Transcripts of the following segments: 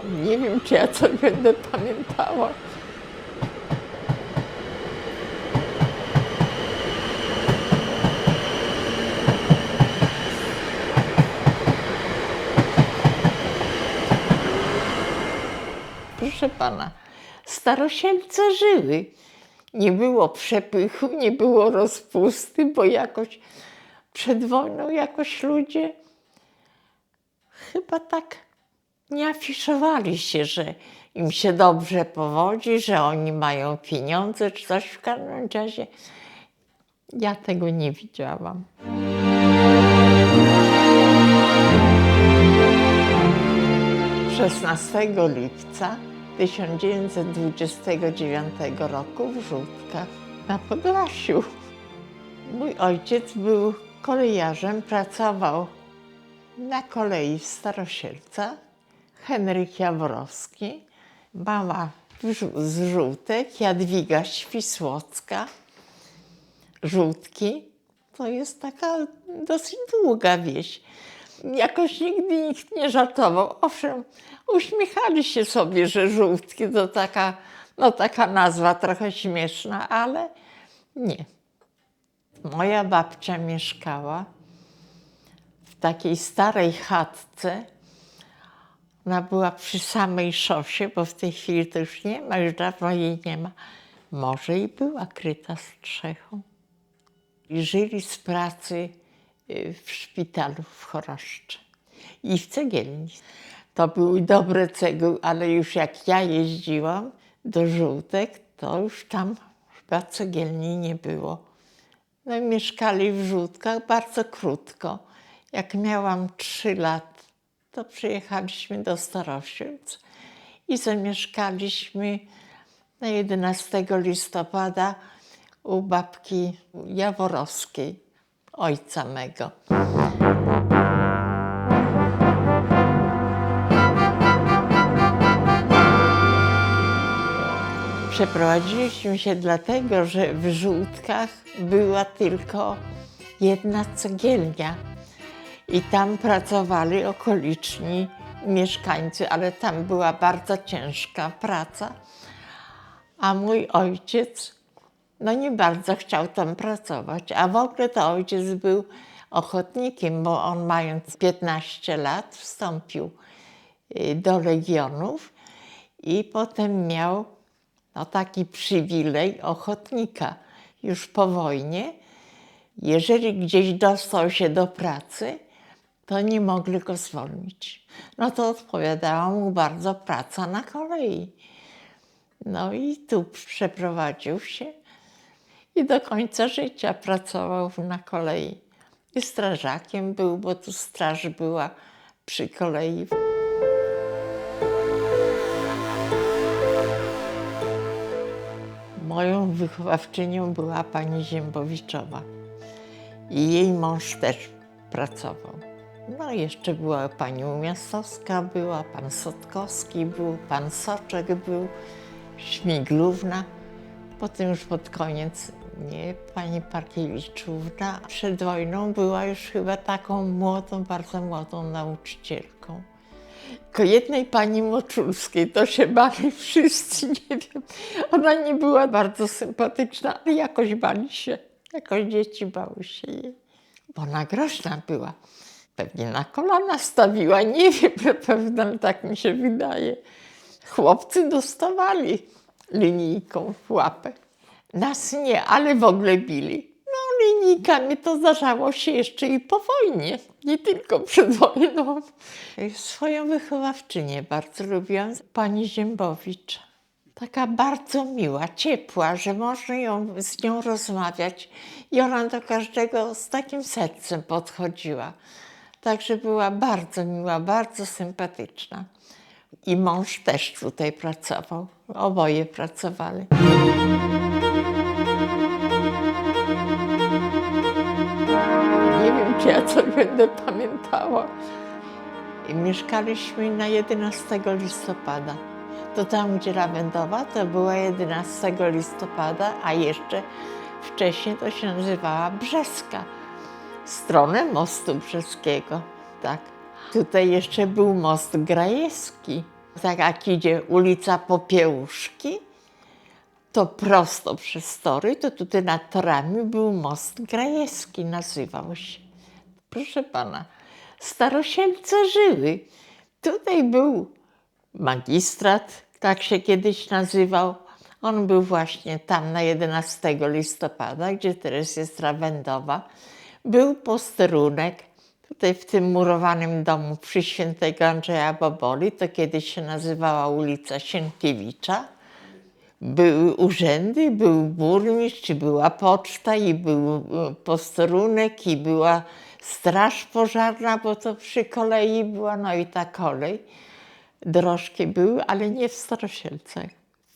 Nie wiem, czy ja coś będę pamiętała. Proszę pana, Starosielce żyły. Nie było przepychu, nie było rozpusty, bo jakoś przed wojną jakoś ludzie chyba tak nie afiszowali się, że im się dobrze powodzi, że oni mają pieniądze czy coś. W każdym razie ja tego nie widziałam. Szesnastego lipca 1929 roku w Żółtkach na Podlasiu. Mój ojciec był kolejarzem, pracował na kolei w Starosielcach, Henryk Jaworowski, mama z Żółtek, Jadwiga Świsłocka, Żółtki. To jest taka dosyć długa wieś. Jakoś nigdy nikt nie żartował. Owszem, uśmiechali się sobie, że Żółtki to taka nazwa trochę śmieszna, ale nie. Moja babcia mieszkała w takiej starej chatce. Ona była przy samej szosie, bo w tej chwili to już nie ma, już dawno jej nie ma. Może i była kryta strzechą. I żyli z pracy w szpitalu w Choroszczy i w cegielni. To były dobre cegły, ale już jak ja jeździłam do Żółtek, to już tam chyba cegielni nie było. No i mieszkali w Żółtkach bardzo krótko. Jak miałam 3 lata, to przyjechaliśmy do Starosielc i zamieszkaliśmy na 11 listopada u babki Jaworowskiej, ojca mego. Przeprowadziliśmy się dlatego, że w Żółtkach była tylko jedna cegielnia i tam pracowali okoliczni mieszkańcy, ale tam była bardzo ciężka praca, a mój ojciec nie bardzo chciał tam pracować, a w ogóle to ojciec był ochotnikiem, bo on mając 15 lat wstąpił do Legionów i potem miał taki przywilej ochotnika już po wojnie. Jeżeli gdzieś dostał się do pracy, to nie mogli go zwolnić. No to odpowiadała mu bardzo praca na kolei. No i tu przeprowadził się i do końca życia pracował na kolei. I strażakiem był, bo tu straż była przy kolei. Moją wychowawczynią była pani Ziębowiczowa i jej mąż też pracował. No jeszcze była pani Umiastowska, była pan Sotkowski, był pan Soczek, był Śmiglówna. Potem już pod koniec pani Parkiewiczówna. Przed wojną była już chyba taką młodą, bardzo młodą nauczycielką. Tylko jednej pani Moczulskiej to się bali wszyscy, nie wiem. Ona nie była bardzo sympatyczna, ale jakoś bali się. Jakoś dzieci bały się jej. Bo ona groźna była. Pewnie na kolana stawiła, nie wiem, na pewno, tak mi się wydaje. Chłopcy dostawali linijką w łapę. Nas nie, ale w ogóle bili. No linijkami to zdarzało się jeszcze i po wojnie, nie tylko przed wojną. Swoją wychowawczynię bardzo lubiłam, pani Ziębowicz. Taka bardzo miła, ciepła, że można z nią rozmawiać i ona do każdego z takim sercem podchodziła. Także była bardzo miła, bardzo sympatyczna. I mąż też tutaj pracował. Oboje pracowali. Nie wiem, czy ja coś będę pamiętała. I mieszkaliśmy na 11 listopada. To tam, gdzie Lawendowa, to była 11 listopada, a jeszcze wcześniej to się nazywała Brzeska. Stronę mostu brzeskiego, tak. Tutaj jeszcze był most Grajewski. Tak jak idzie ulica Popiełuszki, to prosto przez tory, to tutaj nad torami był most Grajewski, nazywał się. Proszę pana, Starosielce żyły. Tutaj był magistrat, tak się kiedyś nazywał. On był właśnie tam na 11 listopada, gdzie teraz jest Rawędowa. Był posterunek. Tutaj w tym murowanym domu przy świętego Andrzeja Boboli, to kiedyś się nazywała ulica Sienkiewicza. Były urzędy, był burmistrz, była poczta i był posterunek i była straż pożarna, bo to przy kolei była, no i ta kolej. Drożki były, ale nie w Starosielcach,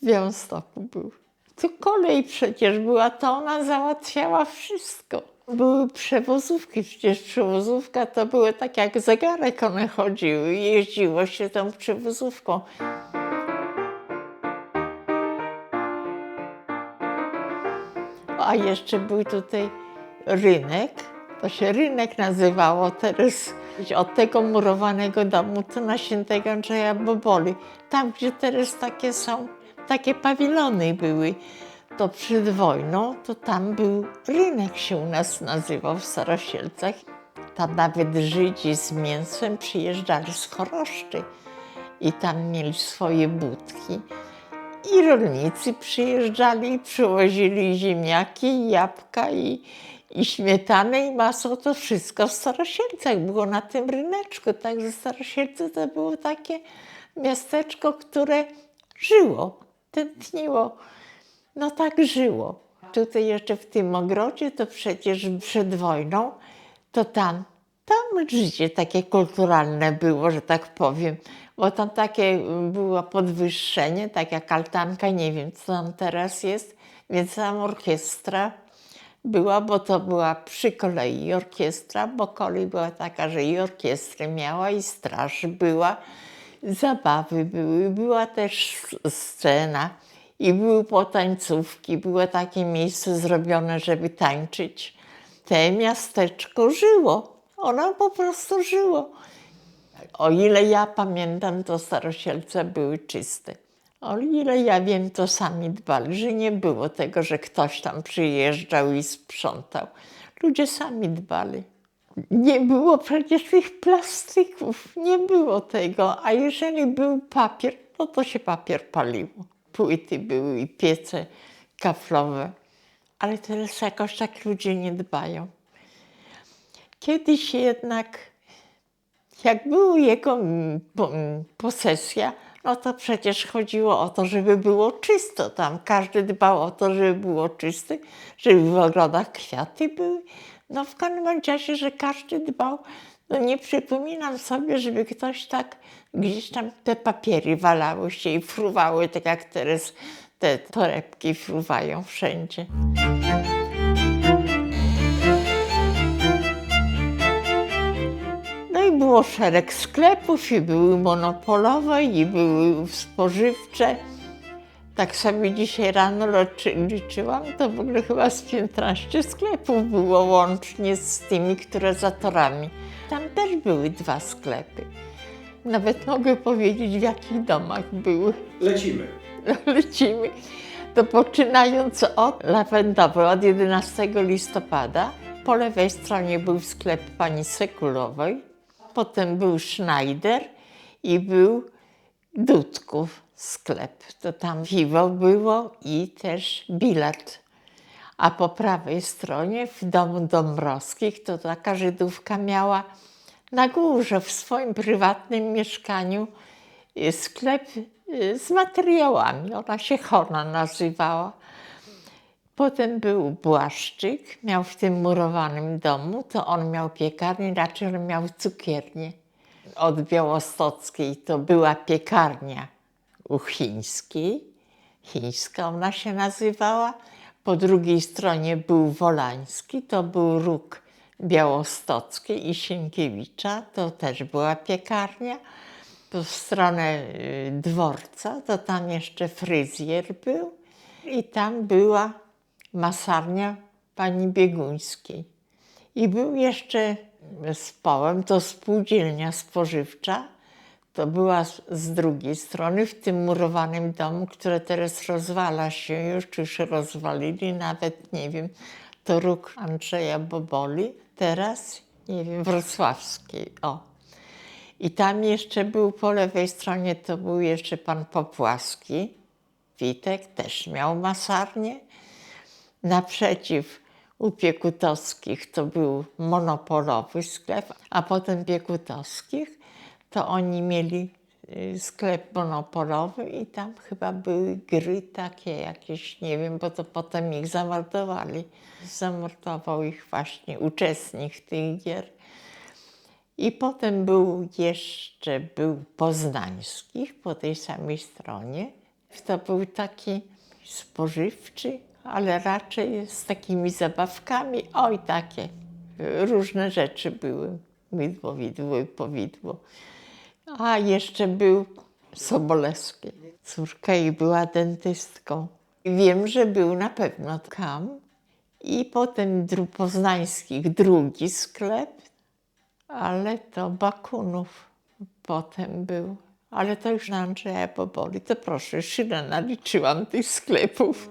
w Białymstoku był. Tu kolej przecież była, to ona załatwiała wszystko. Były przewozówki, przecież przewozówka to były tak jak zegarek, one chodziły i jeździło się tą przewozówką. A jeszcze był tutaj rynek, to się rynek nazywało teraz. Od tego murowanego domu to na świętego Andrzeja Boboli. Tam, gdzie teraz takie są, takie pawilony były, to przed wojną, to tam był rynek się u nas nazywał w Starosielcach. Tam nawet Żydzi z mięsem przyjeżdżali z Choroszczy i tam mieli swoje budki. I rolnicy przyjeżdżali i przywozili ziemniaki, i jabłka, i śmietanę, i masło. To wszystko w Starosielcach było na tym ryneczku. Także Starosielce to było takie miasteczko, które żyło, tętniło. No tak żyło. Tutaj jeszcze w tym ogrodzie, to przecież przed wojną, to tam życie takie kulturalne było, że tak powiem. Bo tam takie było podwyższenie, tak jak altanka, nie wiem co tam teraz jest, więc tam orkiestra była, bo to była przy kolei orkiestra, bo kolej była taka, że i orkiestrę miała, i straż była, zabawy były, była też scena i były potańcówki, było takie miejsce zrobione, żeby tańczyć. Te miasteczko żyło, ono po prostu żyło. O ile ja pamiętam, to Starosielce były czyste. O ile ja wiem, to sami dbali, że nie było tego, że ktoś tam przyjeżdżał i sprzątał. Ludzie sami dbali. Nie było przecież tych plastyków, nie było tego, a jeżeli był papier, no to się papier paliło. Płyty były i piece kaflowe, ale teraz jakoś tak ludzie nie dbają. Kiedyś jednak, jak była jego posesja, no to przecież chodziło o to, żeby było czysto tam. Każdy dbał o to, żeby było czyste, żeby w ogrodach kwiaty były. No w każdym razie, że każdy dbał. No nie przypominam sobie, żeby ktoś tak gdzieś tam te papiery walały się i fruwały, tak jak teraz te torebki fruwają wszędzie. No i było szereg sklepów, i były monopolowe, i były spożywcze. Tak sobie dzisiaj rano liczyłam, to w ogóle chyba z 15 sklepów było łącznie z tymi, które za torami. Tam też były 2 sklepy. Nawet mogę powiedzieć, w jakich domach były. Lecimy. Lecimy. To poczynając od Lawendowej, od 11 listopada, po lewej stronie był sklep pani Sekulowej, potem był Schneider i był Dudków sklep. To tam piwo było i też bilard. A po prawej stronie w domu Dąbrowskich to taka Żydówka miała na górze w swoim prywatnym mieszkaniu sklep z materiałami. Ona się Chona nazywała. Potem był Błaszczyk, miał w tym murowanym domu, to on miał piekarnię, raczej on miał cukiernię. Od Białostockiej to była piekarnia u Chińskiej, chińska ona się nazywała. Po drugiej stronie był Wolański, to był róg Białostockiej i Sienkiewicza, to też była piekarnia. Po stronę dworca, to tam jeszcze fryzjer był i tam była masarnia pani Bieguńskiej. I był jeszcze z Połem, to spółdzielnia spożywcza, To była z drugiej strony, w tym murowanym domu, które teraz rozwala się już, czy już rozwalili, nawet nie wiem, to róg Andrzeja Boboli, teraz, nie wiem, wrocławskiej, o. I tam jeszcze był po lewej stronie, to był jeszcze pan Popłaski, Witek, też miał masarnię. Naprzeciw u Piekutowskich to był monopolowy sklep, a potem Piekutowskich to oni mieli sklep monopolowy i tam chyba były gry takie jakieś, nie wiem, bo to potem ich zamordowali. Zamordował ich właśnie uczestnik tych gier. I potem był Poznańskich po tej samej stronie. To był taki spożywczy, ale raczej z takimi zabawkami. Oj, takie różne rzeczy były. Mydło, widło i powidło. A jeszcze był Sobolewski. Córka jej była dentystką. Wiem, że był na pewno tam. I potem Poznańskich drugi sklep, ale to Bakunów potem był. Ale to już na Andrzeja Boboli. To proszę, szynę naliczyłam tych sklepów.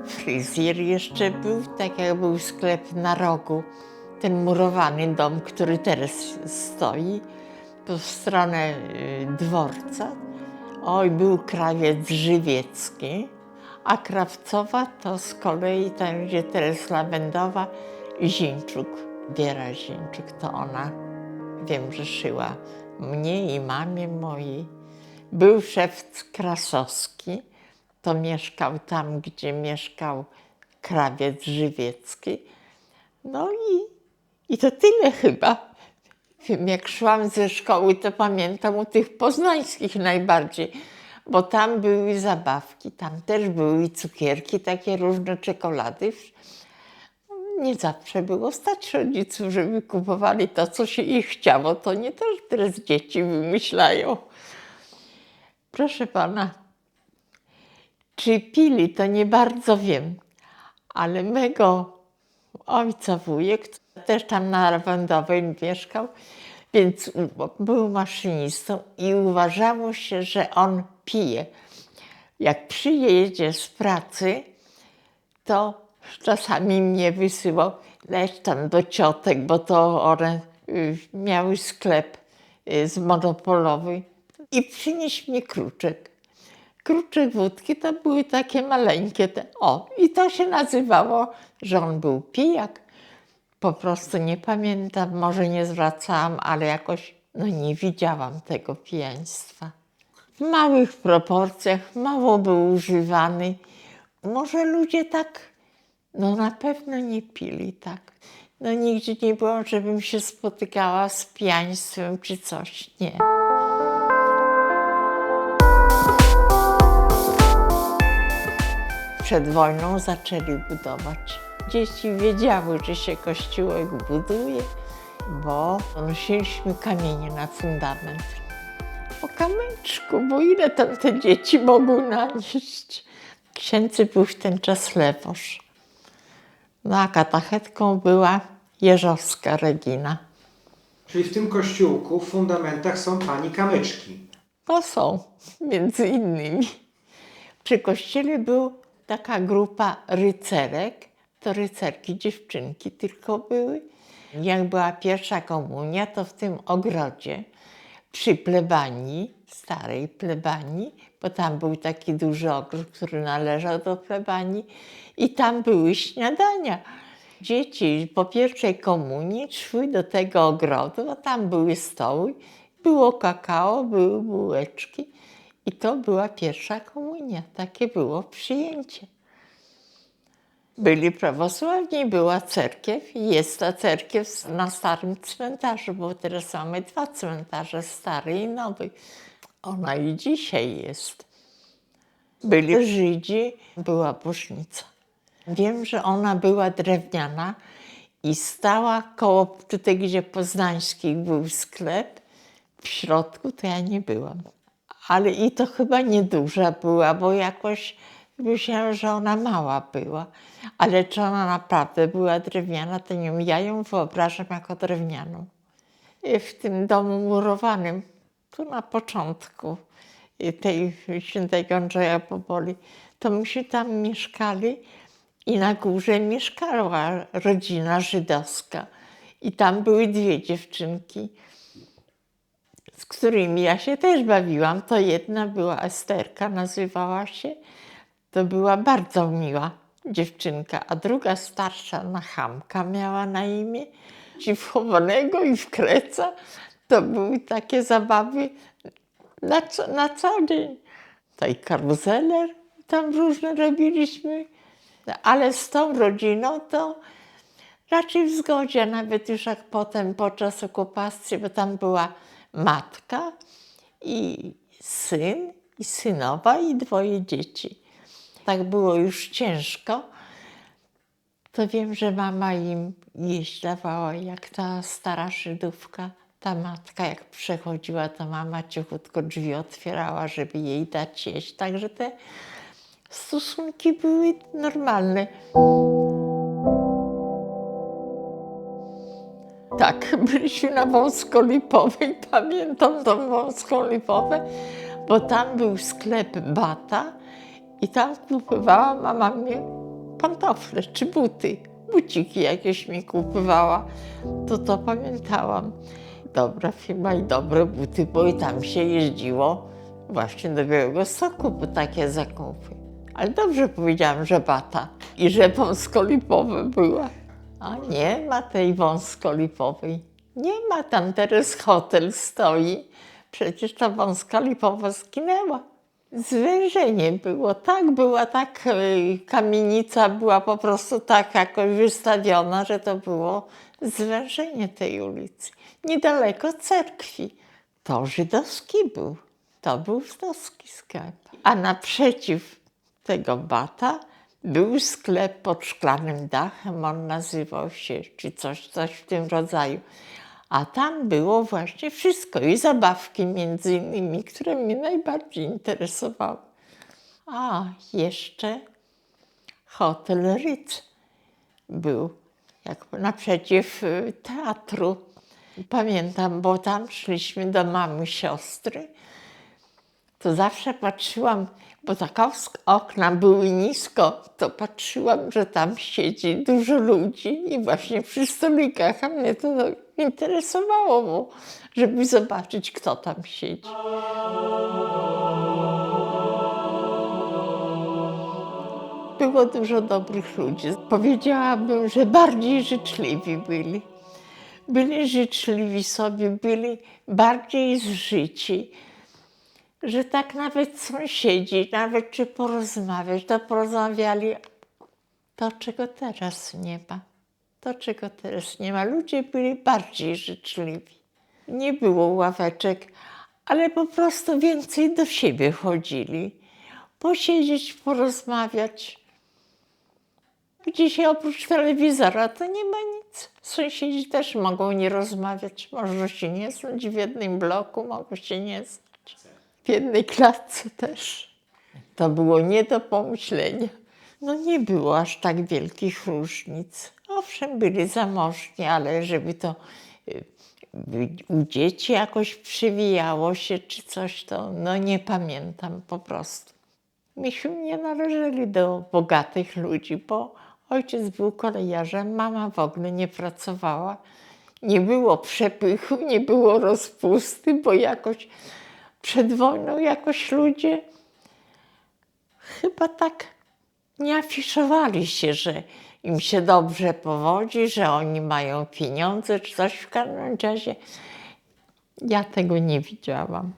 Fryzjer jeszcze był, tak jak był sklep na rogu. Ten murowany dom, który teraz stoi, to w stronę dworca. Oj, był krawiec żywiecki, a krawcowa to z kolei tam, gdzie teraz Lawendowa, Zińczuk, Wiera Zińczuk, to ona, wiem, że szyła mnie i mamie mojej. Był szewc Krasowski, to mieszkał tam, gdzie mieszkał krawiec żywiecki. No i to tyle chyba. Jak szłam ze szkoły, to pamiętam o tych poznańskich najbardziej, bo tam były zabawki, tam też były cukierki, takie różne czekolady. Nie zawsze było stać rodziców, żeby kupowali to, co się ich chciało. To nie to, że teraz dzieci wymyślają. Proszę pana, czy pili, to nie bardzo wiem, ale mego ojca wujek też tam na Lawendowej mieszkał, więc był maszynistą i uważało się, że on pije. Jak przyjedzie z pracy, to czasami mnie wysyłał, leć tam do ciotek, bo to one miały sklep z monopolowy i przynieś mi kruczek. Kruczek wódki to były takie maleńkie. I to się nazywało, że on był pijak. Po prostu nie pamiętam, może nie zwracałam, ale jakoś nie widziałam tego pijaństwa. W małych proporcjach, mało był używany. Może ludzie tak, na pewno nie pili tak. Nigdzie nie było, żebym się spotykała z pijaństwem czy coś, nie. Przed wojną zaczęli budować. Dzieci wiedziały, że się kościółek buduje, bo nosiliśmy kamienie na fundament. O kamyczku, bo ile tam te dzieci mogły nanieść? Księdzy był w ten czas Lewosz. A katechetką była Jeżowska Regina. Czyli w tym kościółku w fundamentach są pani kamyczki. No są, między innymi. Przy kościele była taka grupa rycerek, to rycerki dziewczynki tylko były. Jak była pierwsza komunia, to w tym ogrodzie przy plebanii, starej plebanii, bo tam był taki duży ogród, który należał do plebanii i tam były śniadania. Dzieci po pierwszej komunii szły do tego ogrodu, a tam były stoły, było kakao, były bułeczki i to była pierwsza komunia. Takie było przyjęcie. Byli prawosławni, była cerkiew i jest ta cerkiew na starym cmentarzu, bo teraz mamy 2 cmentarze, stary i nowy. Ona i dzisiaj jest. Byli Żydzi, była bożnica. Wiem, że ona była drewniana i stała koło, tutaj gdzie Poznańskich był sklep, w środku to ja nie byłam. Ale i to chyba nieduża była, bo jakoś Myślałam, że ona mała była, ale czy ona naprawdę była drewniana, to nie wiem. Ja ją wyobrażam jako drewnianą. I w tym domu murowanym, tu na początku tej świętego Andrzeja Boboli, to myśmy tam mieszkali i na górze mieszkała rodzina żydowska. I tam były dwie dziewczynki, z którymi ja się też bawiłam. To jedna była Esterka, nazywała się. To była bardzo miła dziewczynka, a druga starsza Hanka miała na imię. I w chowanego i w kreca to były takie zabawy na cały dzień. To i karuzeler tam różne robiliśmy, ale z tą rodziną to raczej w zgodzie, nawet już jak potem podczas okupacji, bo tam była matka i syn, i synowa, i dwoje dzieci. Tak było już ciężko, to wiem, że mama im jeść dawała, jak ta stara Żydówka, ta matka jak przechodziła, to mama cichutko drzwi otwierała, żeby jej dać jeść. Także te stosunki były normalne. Tak, byliśmy na Wąskolipowej, pamiętam tą Wąskolipowę, bo tam był sklep Bata i tam kupowała mama mnie pantofle czy buty. Buciki jakieś mi kupowała, to pamiętałam. Dobra firma i dobre buty, bo i tam się jeździło właśnie do Białegostoku po takie zakupy. Ale dobrze powiedziałam, że Bata i że Wąskolipowa była. A nie ma tej Wąskolipowej. Nie ma, tam teraz hotel stoi. Przecież ta Wąskolipowa zginęła. Zwężenie było, tak, była tak, kamienica była po prostu tak jakoś wystawiona, że to było zwężenie tej ulicy. Niedaleko cerkwi. To żydowski był, to był żydowski sklep. A naprzeciw tego Bata był sklep pod szklanym dachem, on nazywał się, czy coś w tym rodzaju. A tam było właśnie wszystko i zabawki między innymi, które mnie najbardziej interesowały. A jeszcze hotel Ritz był jak naprzeciw teatru. Pamiętam, bo tam szliśmy do mamy siostry. To zawsze patrzyłam, bo tak okna były nisko, to patrzyłam, że tam siedzi dużo ludzi i właśnie przy stolikach, a mnie to interesowało, bo żeby zobaczyć, kto tam siedzi. Było dużo dobrych ludzi. Powiedziałabym, że bardziej życzliwi byli. Byli życzliwi sobie, byli bardziej zżyci, że tak nawet sąsiedzi, nawet czy porozmawiać, to porozmawiali to, czego teraz nie ma. To, czego teraz nie ma. Ludzie byli bardziej życzliwi. Nie było ławeczek, ale po prostu więcej do siebie chodzili. Posiedzieć, porozmawiać. Dzisiaj oprócz telewizora to nie ma nic. Sąsiedzi też mogą nie rozmawiać. Mogą się nie znać w jednym bloku, mogą się nie znać. W jednej klatce też. To było nie do pomyślenia. No nie było aż tak wielkich różnic. Owszem, byli zamożni, ale żeby to u dzieci jakoś przywijało się czy coś, to no nie pamiętam po prostu. Myśmy nie należeli do bogatych ludzi, bo ojciec był kolejarzem, mama w ogóle nie pracowała. Nie było przepychu, nie było rozpusty, bo jakoś przed wojną jakoś ludzie chyba tak nie afiszowali się, że im się dobrze powodzi, że oni mają pieniądze czy coś. W każdym razie ja tego nie widziałam.